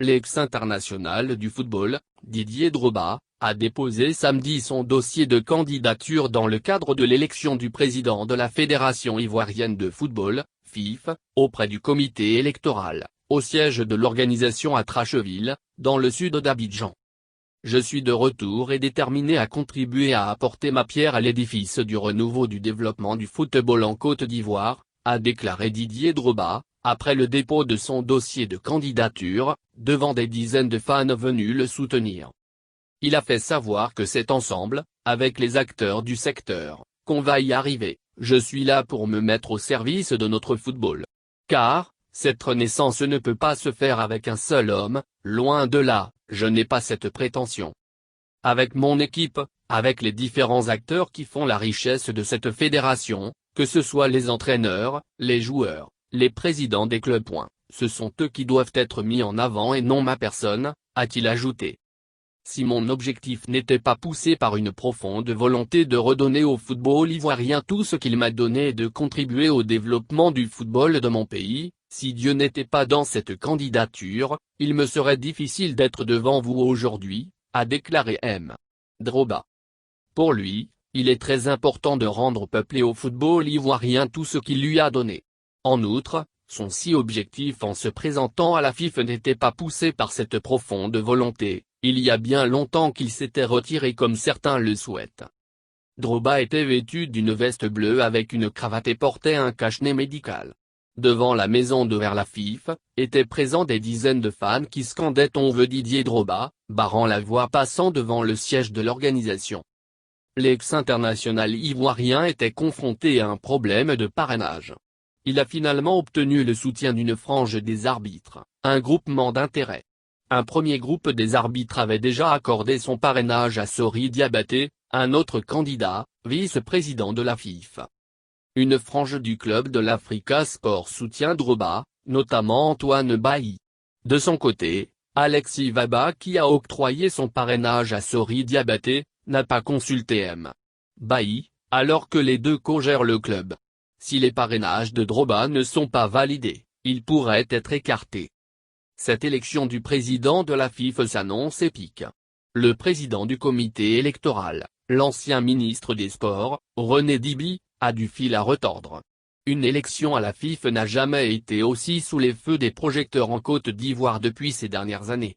L'ex-international du football, Didier Drogba, a déposé samedi son dossier de candidature dans le cadre de l'élection du président de la Fédération ivoirienne de football, FIF, auprès du comité électoral, au siège de l'organisation à Tracheville, dans le sud d'Abidjan. Je suis de retour et déterminé à contribuer à apporter ma pierre à l'édifice du renouveau du développement du football en Côte d'Ivoire, a déclaré Didier Drogba, après le dépôt de son dossier de candidature, devant des dizaines de fans venus le soutenir. Il a fait savoir que c'est ensemble, avec les acteurs du secteur, qu'on va y arriver. Je suis là pour me mettre au service de notre football. Car, cette renaissance ne peut pas se faire avec un seul homme, loin de là, je n'ai pas cette prétention. Avec mon équipe, avec les différents acteurs qui font la richesse de cette fédération, que ce soit les entraîneurs, les joueurs, les présidents des clubs. Ce sont eux qui doivent être mis en avant et non ma personne, a-t-il ajouté. Si mon objectif n'était pas poussé par une profonde volonté de redonner au football ivoirien tout ce qu'il m'a donné et de contribuer au développement du football de mon pays, si Dieu n'était pas dans cette candidature, il me serait difficile d'être devant vous aujourd'hui, a déclaré M. Drogba. Pour lui, il est très important de rendre au peuple et au football ivoirien tout ce qu'il lui a donné. En outre, son si objectif en se présentant à la FIFA n'était pas poussé par cette profonde volonté, il y a bien longtemps qu'il s'était retiré comme certains le souhaitent. Drogba était vêtu d'une veste bleue avec une cravate et portait un cache-nez médical. Devant la maison de vers la FIFA, étaient présents des dizaines de fans qui scandaient « On veut Didier Drogba », barrant la voie passant devant le siège de l'organisation. L'ex-international ivoirien était confronté à un problème de parrainage. Il a finalement obtenu le soutien d'une frange des arbitres, un groupement d'intérêt. Un premier groupe des arbitres avait déjà accordé son parrainage à Sori Diabaté, un autre candidat, vice-président de la FIFA. Une frange du club de l'Africa Sport soutient Drogba, notamment Antoine Bailly. De son côté, Alexis Waba qui a octroyé son parrainage à Sori Diabaté, n'a pas consulté M. Bailly, alors que les deux co-gèrent le club. Si les parrainages de Drogba ne sont pas validés, il pourrait être écarté. Cette élection du président de la FIFA s'annonce épique. Le président du comité électoral, l'ancien ministre des Sports, René Diby, a du fil à retordre. Une élection à la FIFA n'a jamais été aussi sous les feux des projecteurs en Côte d'Ivoire depuis ces dernières années.